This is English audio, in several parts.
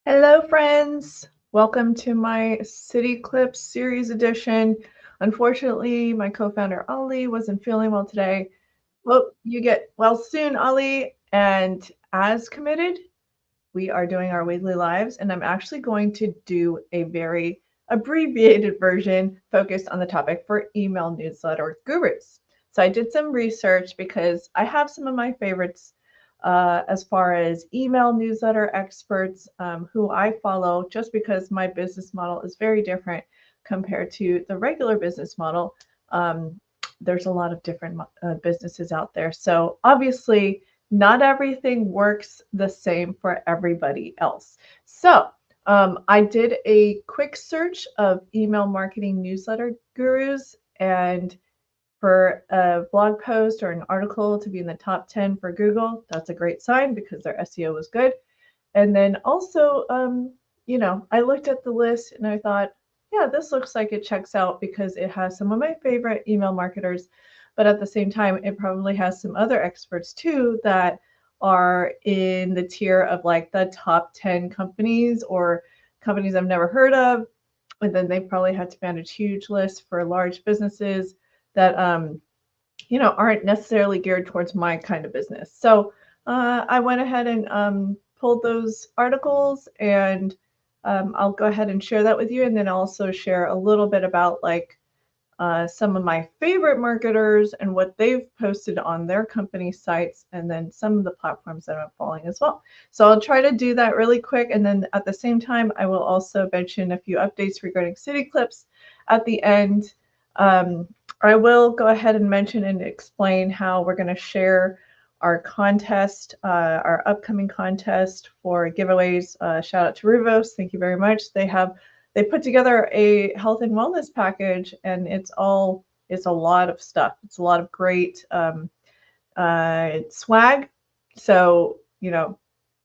Hello, friends. Welcome to my CityClips series edition. Unfortunately, my co-founder Ali wasn't feeling well today. Well, you get well soon, Ali. And as committed, we are doing our weekly lives, and I'm actually going to do a very abbreviated version focused on the topic for email newsletter gurus. So I did some research because I have some of my favorites as far as email newsletter experts who I follow just because my business model is very different compared to the regular business model. Um, there's a lot of different businesses out there. So obviously, not everything works the same for everybody else. So I did a quick search of email marketing newsletter gurus, and for a blog post or an article to be in the top 10 for Google, that's a great sign because their SEO was good. And then also, I looked at the list and I thought, yeah, this looks like it checks out because it has some of my favorite email marketers, but at the same time, it probably has some other experts too that are in the tier of like the top 10 companies or companies I've never heard of. And then they probably had to manage huge lists for large businesses that aren't necessarily geared towards my kind of business. So I went ahead and pulled those articles, and I'll go ahead and share that with you, and then also share a little bit about like some of my favorite marketers and what they've posted on their company sites, and then some of the platforms that I'm following as well. So I'll try to do that really quick, and then at the same time, I will also mention a few updates regarding CityClips at the end. I will go ahead and mention and explain how we're going to share our contest, our upcoming contest for giveaways. Shout out to Ruvos. Thank you very much. They put together a health and wellness package, and it's a lot of stuff. It's a lot of great swag. So,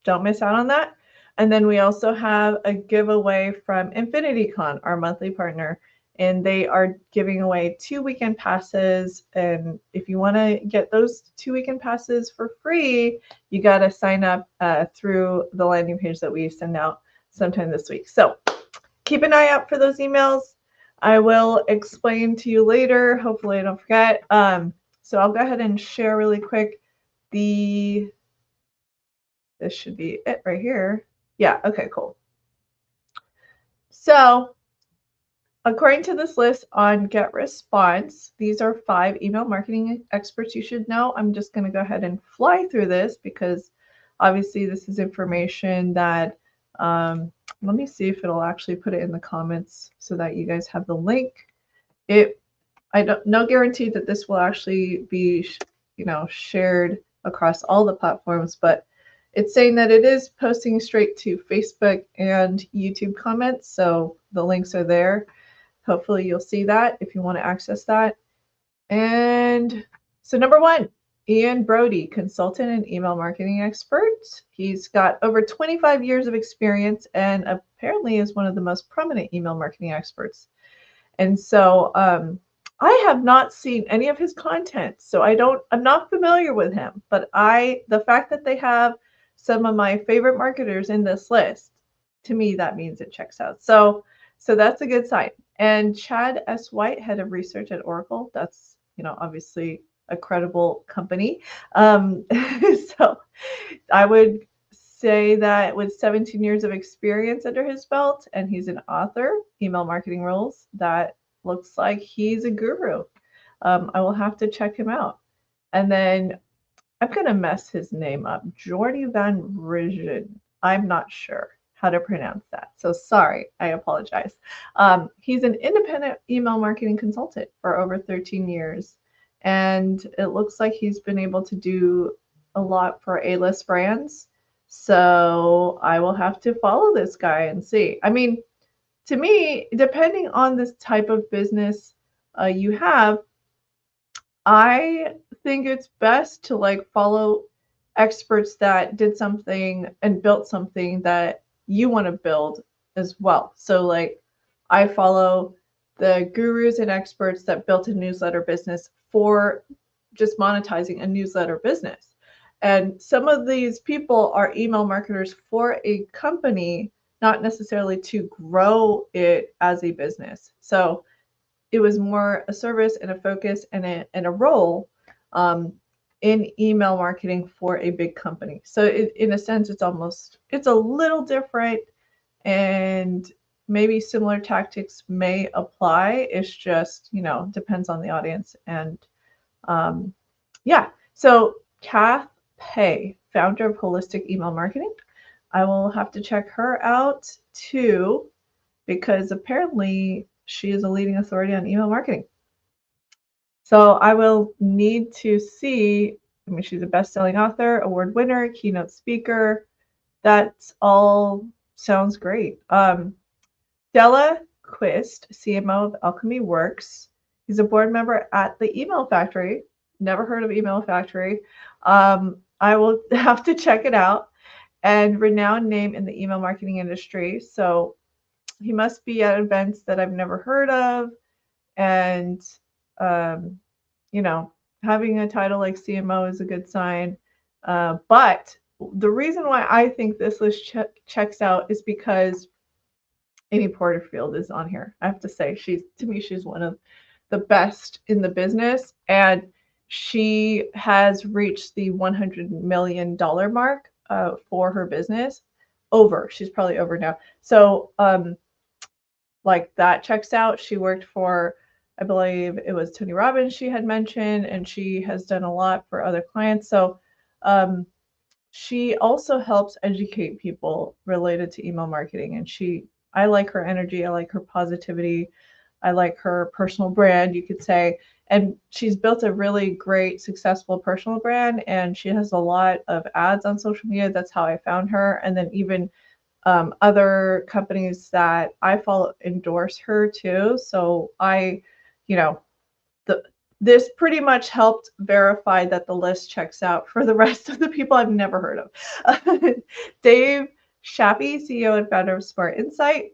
don't miss out on that. And then we also have a giveaway from InfinityCon, our monthly partner, and they are giving away 2 weekend passes. And if you want to get those 2 weekend passes for free, you got to sign up through the landing page that we send out sometime this week. So keep an eye out for those emails. I will explain to you later. Hopefully I don't forget. So I'll go ahead and share really quick this should be it right here. Yeah, okay, cool. So according to this list on GetResponse, these are 5 email marketing experts you should know. I'm just going to go ahead and fly through this because obviously this is information that, let me see if it'll actually put it in the comments so that you guys have the link. No guarantee that this will actually be, shared across all the platforms, but it's saying that it is posting straight to Facebook and YouTube comments, so the links are there. Hopefully you'll see that if you want to access that. And so number 1, Ian Brody, consultant and email marketing expert. He's got over 25 years of experience and apparently is one of the most prominent email marketing experts. And so I have not seen any of his content, so I'm not familiar with him, but the fact that they have some of my favorite marketers in this list, to me, that means it checks out. So that's a good sign. And Chad S. White, head of research at Oracle, that's, obviously a credible company. So I would say that with 17 years of experience under his belt, and he's an author, Email Marketing Rules, that looks like he's a guru. I will have to check him out. And then I'm going to mess his name up. Jordy Van Rijden. I'm not sure how to pronounce that. So sorry, I apologize. He's an independent email marketing consultant for over 13 years. And it looks like he's been able to do a lot for A-list brands. So I will have to follow this guy and see. I mean, to me, depending on this type of business you have, I think it's best to like follow experts that did something and built something that you want to build as well. So like I follow the gurus and experts that built a newsletter business for just monetizing a newsletter business. And some of these people are email marketers for a company not necessarily to grow it as a business. So it was more a service and a focus and a role um, in email marketing for a big company. So in a sense, it's a little different, and maybe similar tactics may apply. It's just, depends on the audience. And um, yeah, so Kath Pei, founder of Holistic Email Marketing. I will have to check her out too, because apparently she is a leading authority on email marketing. So I will need to see. I mean, she's a best-selling author, award winner, keynote speaker. That's all sounds great. Della Quist, CMO of Alchemy Works. He's a board member at the Email Factory. Never heard of Email Factory. I will have to check it out. And renowned name in the email marketing industry. So he must be at events that I've never heard of. And, um, you know, having a title like CMO is a good sign. But the reason why I think this list checks out is because Amy Porterfield is on here. I have to say, to me, she's one of the best in the business, and she has reached the $100 million mark for her business. She's probably over now. So, like that checks out. She worked for, I believe it was Tony Robbins she had mentioned, and she has done a lot for other clients. So, she also helps educate people related to email marketing, and I like her energy, I like her positivity, I like her personal brand, you could say. And she's built a really great, successful personal brand, and she has a lot of ads on social media. That's how I found her. And then even other companies that I follow endorse her too. So you know, this pretty much helped verify that the list checks out for the rest of the people I've never heard of. Dave Shappy, CEO and founder of Smart Insight.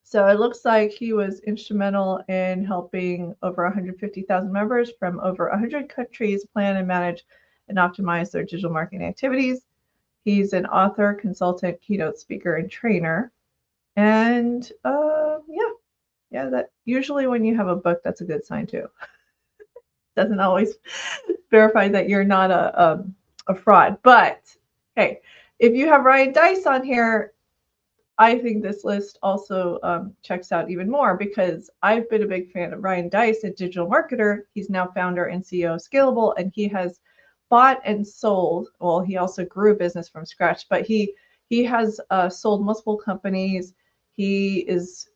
So it looks like he was instrumental in helping over 150,000 members from over 100 countries plan and manage and optimize their digital marketing activities. He's an author, consultant, keynote speaker, and trainer. And that usually when you have a book, that's a good sign too. Doesn't always verify that you're not a fraud. But hey, if you have Ryan Deiss on here, I think this list also checks out even more, because I've been a big fan of Ryan Deiss, a digital marketer. He's now founder and CEO of Scalable, and he has bought and sold. Well, he also grew a business from scratch, but he has sold multiple companies. He is,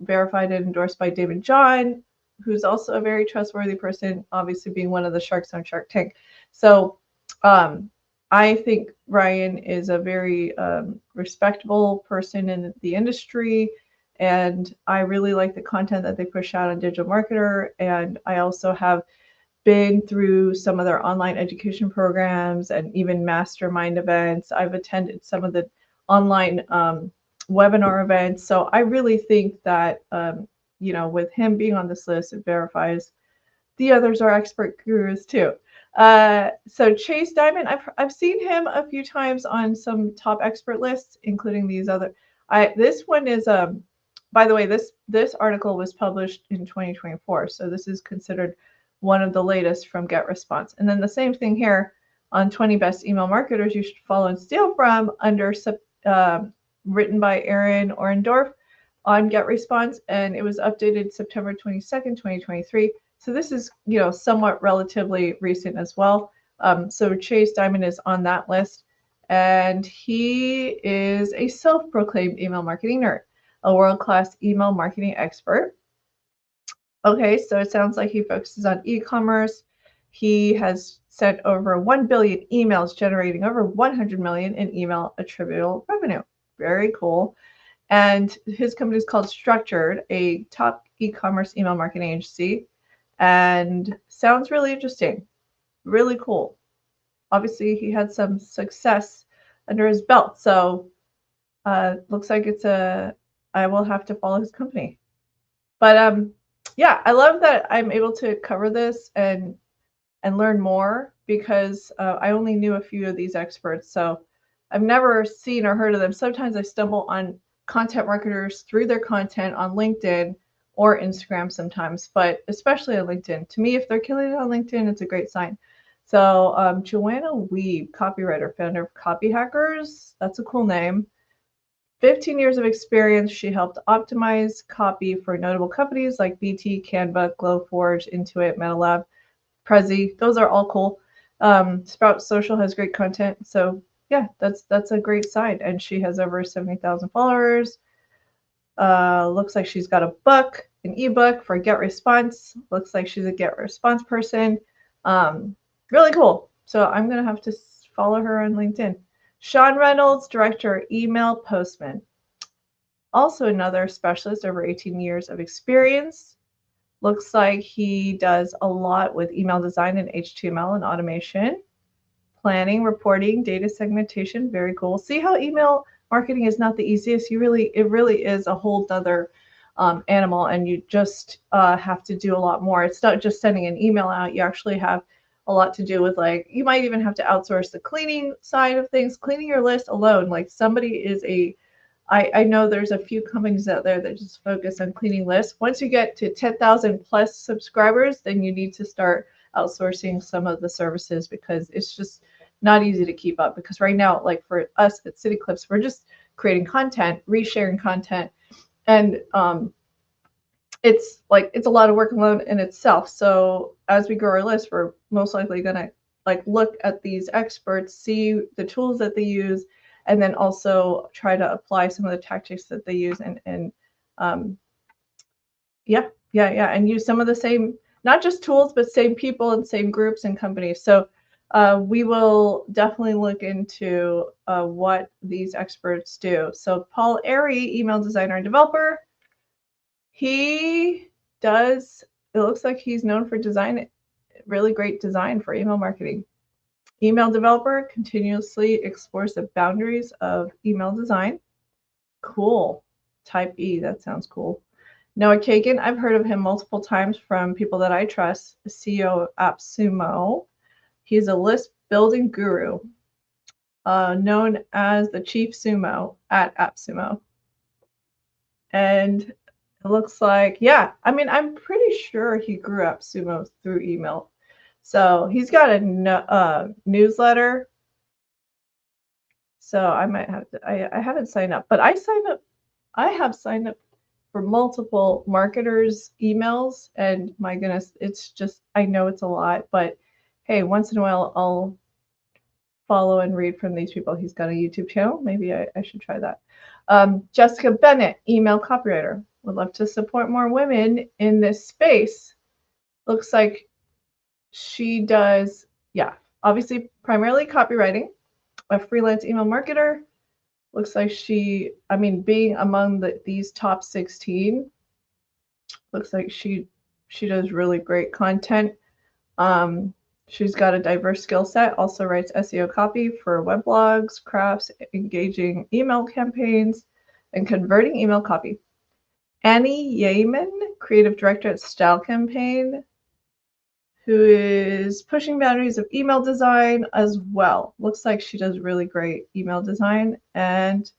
verified and endorsed by David John, who's also a very trustworthy person, obviously being one of the sharks on Shark Tank. So I think Ryan is a very respectable person in the industry, and I really like the content that they push out on Digital Marketer. And I also have been through some of their online education programs and even mastermind events. I've attended some of the online webinar events. So I really think that, with him being on this list, it verifies the others are expert gurus too. So Chase Diamond, I've seen him a few times on some top expert lists, including these other. This one is by the way, this article was published in 2024, so this is considered one of the latest from Get Response. And then the same thing here on 20 best email marketers you should follow and steal from, under written by Aaron Orendorf on Get Response, and it was updated September 22nd, 2023. So this is, somewhat relatively recent as well. So Chase Diamond is on that list, and he is a self-proclaimed email marketing nerd, a world-class email marketing expert. Okay, so it sounds like he focuses on e-commerce. He has sent over 1 billion emails, generating over 100 million in email attributable revenue. Very cool. And his company is called Structured, a top e-commerce email marketing agency. And sounds really interesting, really cool. Obviously, he had some success under his belt. So looks like I will have to follow his company. But yeah, I love that I'm able to cover this and learn more, because I only knew a few of these experts. So I've never seen or heard of them. Sometimes I stumble on content marketers through their content on LinkedIn or Instagram sometimes, but especially on LinkedIn. To me, if they're killing it on LinkedIn, it's a great sign. So Joanna Weeb, copywriter, founder of Copy Hackers. That's a cool name. 15 years of experience. She helped optimize copy for notable companies like BT, Canva, Glowforge, Intuit, MetaLab, Prezi. Those are all cool. Sprout Social has great content. So yeah, that's a great site. And she has over 70,000 followers. Looks like she's got a book, an ebook for Get Response. Looks like she's a Get Response person. Really cool. So I'm going to have to follow her on LinkedIn. Sean Reynolds, director, email postman. Also another specialist, over 18 years of experience. Looks like he does a lot with email design and HTML and automation, planning, reporting, data segmentation. Very cool. See how email marketing is not the easiest. It really is a whole other animal, and you just have to do a lot more. It's not just sending an email out. You actually have a lot to do with, like, you might even have to outsource the cleaning side of things. Cleaning your list alone, like somebody is I know there's a few companies out there that just focus on cleaning lists. Once you get to 10,000 plus subscribers, then you need to start outsourcing some of the services, because it's just not easy to keep up. Because right now, like for us at CityClips, we're just creating content, resharing content, and it's a lot of work alone in itself. So as we grow our list, we're most likely going to look at these experts, see the tools that they use, and then also try to apply some of the tactics that they use, and and use some of the same, not just tools, but same people and same groups and companies. So we will definitely look into what these experts do. So Paul Airy, email designer and developer. He does, it looks like he's known for design, really great design for email marketing. Email developer, continuously explores the boundaries of email design. Cool. Type E, that sounds cool. Noah Kagan, I've heard of him multiple times from people that I trust. CEO of AppSumo. He's a list building guru, known as the Chief Sumo at AppSumo. And it looks like, yeah, I mean, I'm pretty sure he grew AppSumo through email. So he's got a newsletter. So I might have to, I haven't signed up, but I have signed up for multiple marketers' emails, and my goodness, it's just, I know it's a lot, but hey, once in a while I'll follow and read from these people. He's got a YouTube channel. Maybe I should try that. Jessica Bennett, email copywriter. Would love to support more women in this space. Looks like she does, yeah, obviously primarily copywriting, a freelance email marketer. Looks like she, I mean, being among these top 16, looks like she does really great content. She's got a diverse skill set, also writes SEO copy for weblogs, crafts, engaging email campaigns, and converting email copy. Annie Yeaman, creative director at Style Campaign, who is pushing boundaries of email design as well. Looks like she does really great email design and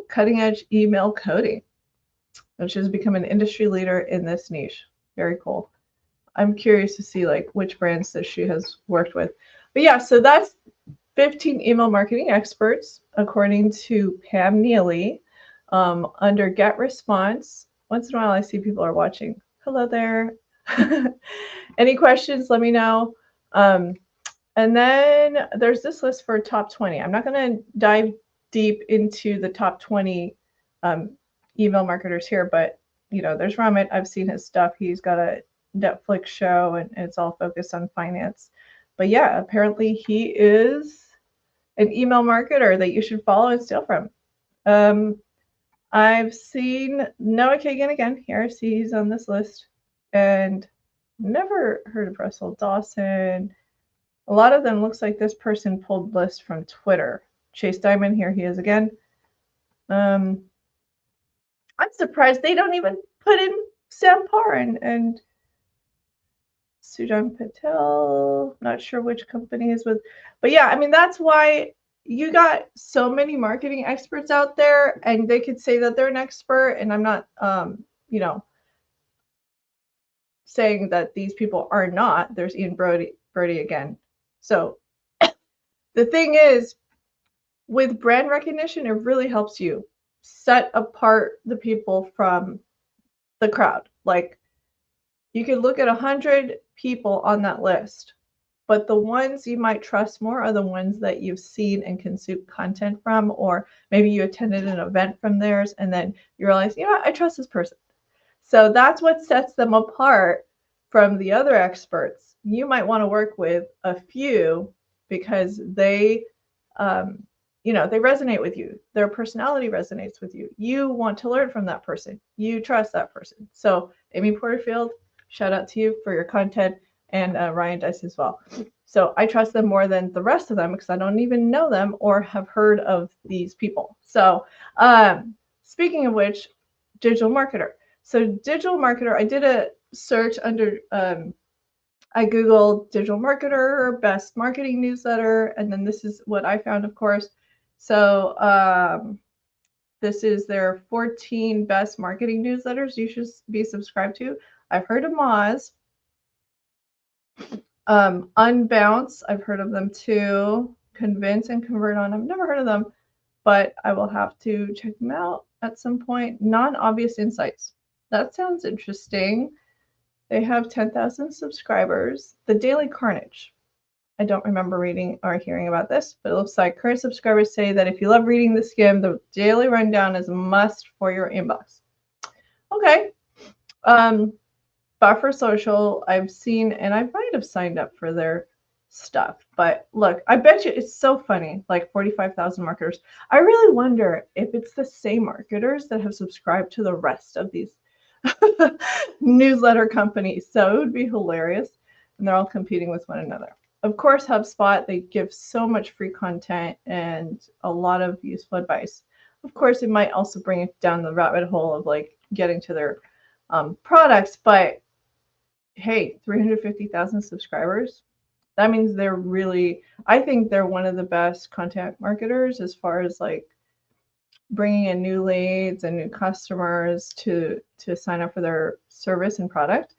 cutting edge email coding, which has become an industry leader in this niche. Very cool. I'm curious to see like which brands that she has worked with. But yeah, so that's 15 email marketing experts, according to Pam Neely, under Get Response. Once in a while, I see people are watching. Hello there. Any questions, let me know. And then there's this list for top 20. I'm not going to dive deep into the top 20 email marketers here, but there's Ramit. I've seen his stuff. He's got a Netflix show, and it's all focused on finance. But yeah, apparently he is an email marketer that you should follow and steal from. I've seen Noah Kagan again here. See, he's on this list, and never heard of Russell Dawson. A lot of them looks like this person pulled lists from Twitter. Chase Diamond, here he is again. I'm surprised they don't even put in Sam Parr and Sujan Patel. Not sure which company is with, but yeah, I mean, that's why you got so many marketing experts out there, and they could say that they're an expert, and I'm not, you know, saying that these people are not. There's Ian Brody again. So the thing is, with brand recognition, it really helps you set apart the people from the crowd. Like, you can look at 100 people on that list, but the ones you might trust more are the ones that you've seen and consumed content from, or maybe you attended an event from theirs and then you realize, you know what, I trust this person. So that's what sets them apart from the other experts. You might want to work with a few because they, um, they resonate with you. Their personality resonates with you. You want to learn from that person. You trust that person. So Amy Porterfield, shout out to you for your content, and Ryan Dice as well. So I trust them more than the rest of them because I don't even know them or have heard of these people. So speaking of which, digital marketer. So digital marketer, I did a search under, I Googled digital marketer, best marketing newsletter, and then this is what I found, of course. So this is their 14 best marketing newsletters you should be subscribed to. I've heard of Moz. Unbounce, I've heard of them too. Convince and Convert On, I've never heard of them, but I will have to check them out at some point. Non-Obvious Insights. That sounds interesting. They have 10,000 subscribers. The Daily Carnage. I don't remember reading or hearing about this, but it looks like current subscribers say that if you love reading the skim, the daily rundown is a must for your inbox. Okay. Buffer Social, I've seen, and I might have signed up for their stuff. But look, I bet you it's so funny, like 45,000 marketers. I really wonder if it's the same marketers that have subscribed to the rest of these newsletter companies. So it would be hilarious. And they're all competing with one another. Of course, HubSpot, they give so much free content and a lot of useful advice. Of course, it might also bring it down the rabbit hole of like getting to their products, but hey, 350,000 subscribers. That means they're really, I think they're one of the best content marketers as far as like bringing in new leads and new customers to sign up for their service and product,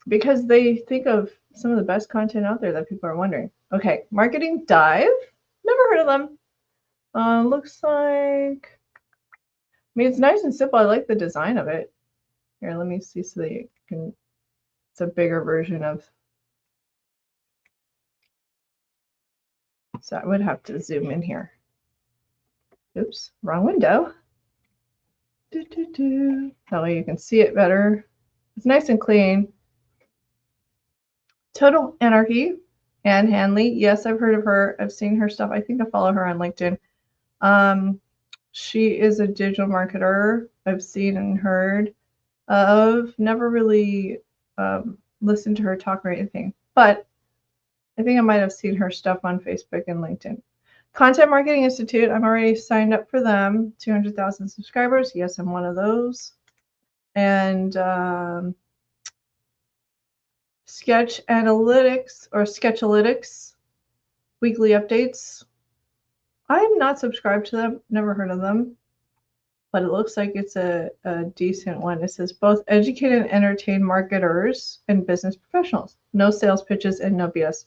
because they think of some of the best content out there that people are wondering. Okay, Marketing Dive. Never heard of them. Looks like, I mean, it's nice and simple. I like the design of it. Here, let me see so that you can, it's a bigger version of, so I would have to zoom in here. Oops, wrong window. That way you can see it better. It's nice and clean. Total Anarchy, Ann Hanley. Yes, I've heard of her. I've seen her stuff. I think I follow her on LinkedIn. She is a digital marketer I've seen and heard of. Never really listened to her talk or anything, but I think I might have seen her stuff on Facebook and LinkedIn. Content Marketing Institute, I'm already signed up for them. 200,000 subscribers. Yes, I'm one of those. And Sketch Analytics or Sketchalytics, weekly updates. I'm not subscribed to them, never heard of them, but it looks like it's a decent one. It says both educate and entertain marketers and business professionals. No sales pitches and no BS.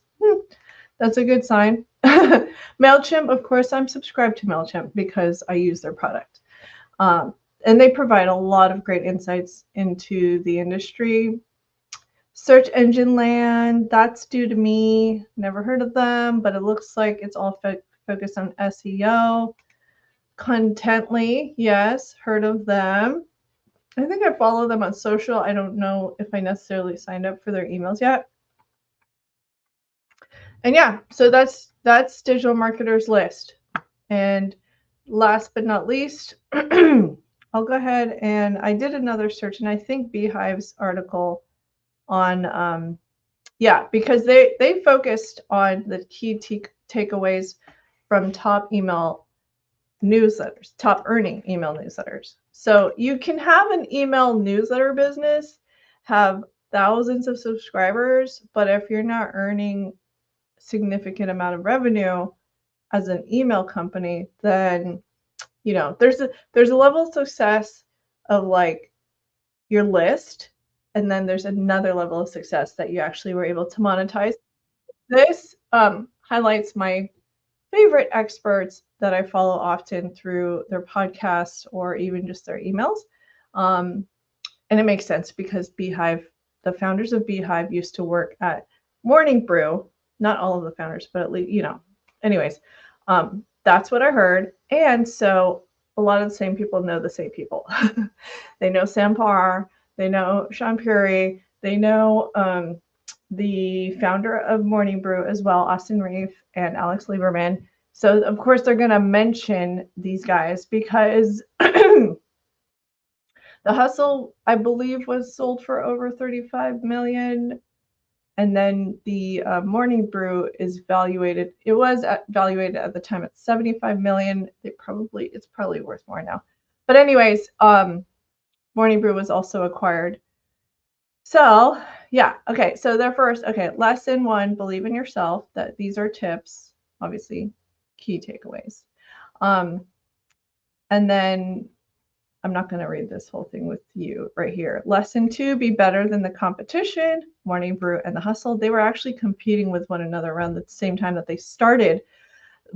That's a good sign. MailChimp, of course, I'm subscribed to MailChimp because I use their product. And they provide a lot of great insights into the industry. Search Engine Land, that's due to me. Never heard of them, but it looks like it's all focused on SEO. Contently, yes, heard of them. I think I follow them on social. I don't know if I necessarily signed up for their emails yet. And yeah, so that's Digital Marketers List. And last but not least, I'll go ahead and I did another search, and I think Beehive's article on because they focused on the key takeaways from top email newsletters, top earning email newsletters. So you can have an email newsletter business, have thousands of subscribers, but if you're not earning significant amount of revenue, as an email company, then there's a level of success of like your list, and then there's another level of success that you actually were able to monetize. This highlights my favorite experts that I follow often through their podcasts or even just their emails. Um, and it makes sense because Beehive, the founders of Beehive used to work at Morning Brew. Not all of the founders, but at least, anyways, that's what I heard. And so a lot of the same people know the same people. They know Sam Parr, they know Sean Puri, they know the founder of Morning Brew as well, Austin Reef and Alex Lieberman. So of course they're going to mention these guys because the Hustle, I believe, was sold for over 35 million, and then the Morning Brew is valuated. It was valuated at the time at 75 million. It's probably worth more now. But anyways, Morning Brew was also acquired. So yeah, okay. So they're first. Okay, lesson 1: believe in yourself. That these are tips, obviously, key takeaways. And then I'm not going to read this whole thing with you right here. Lesson 2: be better than the competition. Morning Brew and the Hustle, they were actually competing with one another around the same time that they started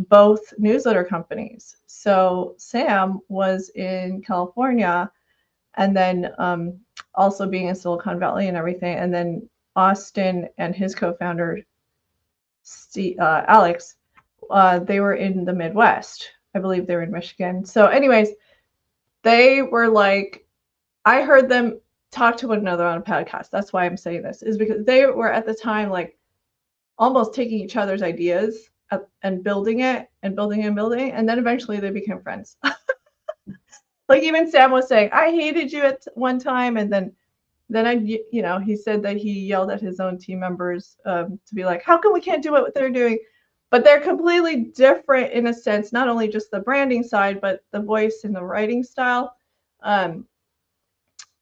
both newsletter companies. So Sam was in California, and then also being in Silicon Valley and everything. And then Austin and his co-founder, Alex, they were in the Midwest. I believe they were in Michigan. So anyways, they were like, I heard them talk to one another on a podcast. That's why I'm saying this, is because they were at the time like almost taking each other's ideas and building it and building and building. And then eventually they became friends. Like even Sam was saying, I hated you at one time. And then he said that he yelled at his own team members to be like, how come we can't do what they're doing? But they're completely different in a sense, not only just the branding side, but the voice and the writing style.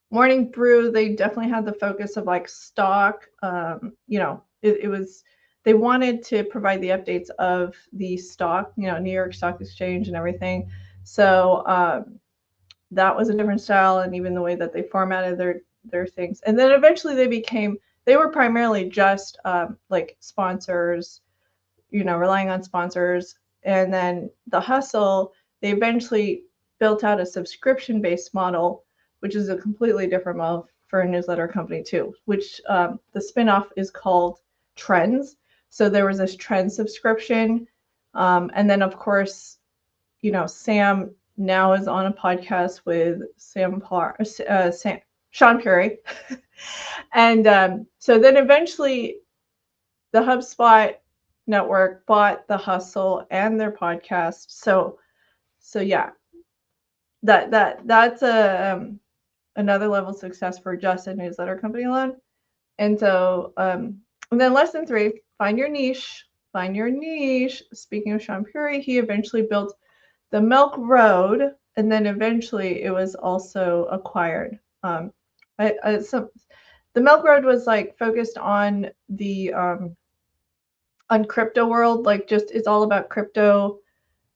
Morning Brew, they definitely had the focus of like stock. It was, they wanted to provide the updates of the stock, New York Stock Exchange and everything. So that was a different style, and even the way that they formatted their things. And then eventually they were primarily just like sponsors, relying on sponsors. And then the Hustle, they eventually built out a subscription-based model, which is a completely different model for a newsletter company too, which the spinoff is called Trends. So there was this Trend subscription. And then of course, Sam now is on a podcast with Sean Puri. And so then eventually the HubSpot network bought the Hustle and their podcast. So yeah, that's another level of success for just a newsletter company alone. And so and then lesson 3: find your niche. Find your niche. Speaking of Sean Puri, he eventually built the Milk Road, and then eventually it was also acquired. The Milk Road was like focused on the on crypto world, like just it's all about crypto.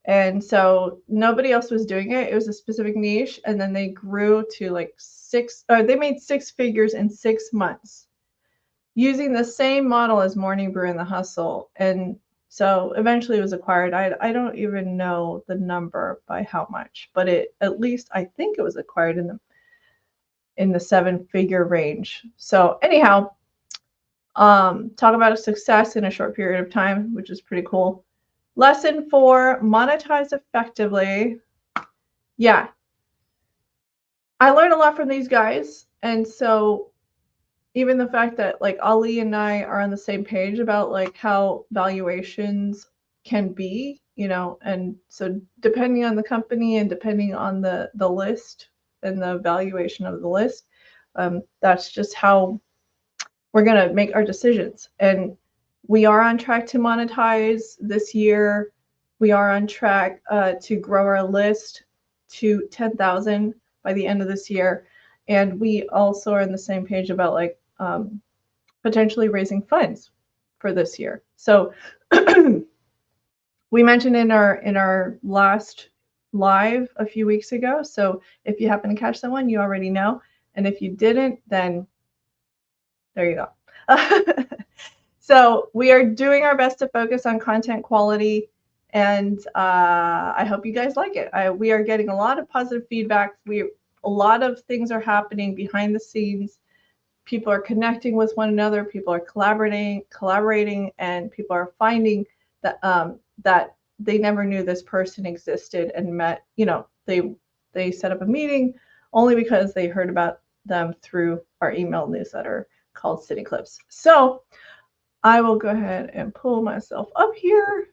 And so nobody else was doing it. It was a specific niche, and then they grew to like they made 6 figures in 6 months using the same model as Morning Brew and the Hustle. And so eventually it was acquired. I don't even know the number by how much, but at least I think it was acquired in the 7-figure range. So anyhow, talk about a success in a short period of time, which is pretty cool. Lesson 4: monetize effectively. Yeah, I learned a lot from these guys. And so even the fact that like Ali and I are on the same page about like how valuations can be, and so depending on the company and depending on the list and the valuation of the list, that's just how we're going to make our decisions. And we are on track to monetize this year. We are on track to grow our list to 10,000 by the end of this year. And we also are on the same page about like potentially raising funds for this year. So we mentioned in our last live a few weeks ago. So if you happen to catch that one, you already know. And if you didn't, then there you go. So we are doing our best to focus on content quality, and I hope you guys like it. We are getting a lot of positive feedback. A lot of things are happening behind the scenes. People are connecting with one another. People are collaborating, and people are finding that they never knew this person existed and met. They set up a meeting only because they heard about them through our email newsletter called CityClips. So I will go ahead and pull myself up here.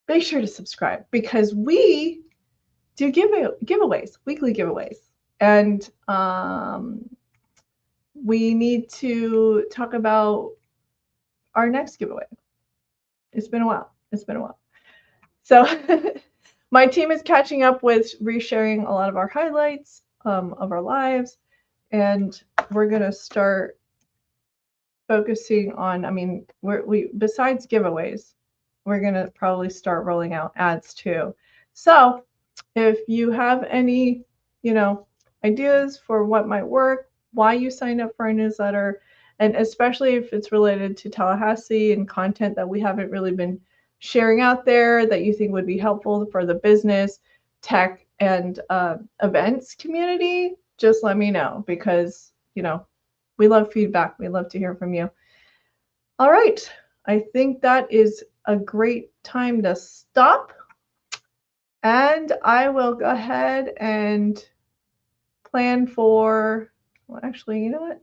Make sure to subscribe because we do giveaways, weekly giveaways. And we need to talk about our next giveaway. It's been a while. So my team is catching up with resharing a lot of our highlights of our lives. And we're going to start focusing on, we besides giveaways, we're going to probably start rolling out ads too. So if you have any, ideas for what might work, why you signed up for our newsletter, and especially if it's related to Tallahassee and content that we haven't really been sharing out there that you think would be helpful for the business, tech, and events community, just let me know because, we love feedback. We love to hear from you. All right. I think that is a great time to stop. And I will go ahead and plan for, well, actually, you know what?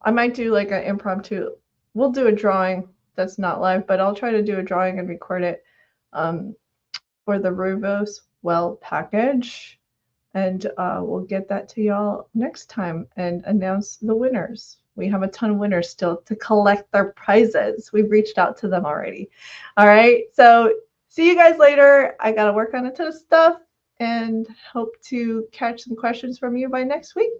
I might do like an impromptu. We'll do a drawing that's not live, but I'll try to do a drawing and record it for the Ruvos Well package. And we'll get that to y'all next time and announce the winners. We have a ton of winners still to collect their prizes. We've reached out to them already. All right. So see you guys later. I got to work on a ton of stuff and hope to catch some questions from you by next week.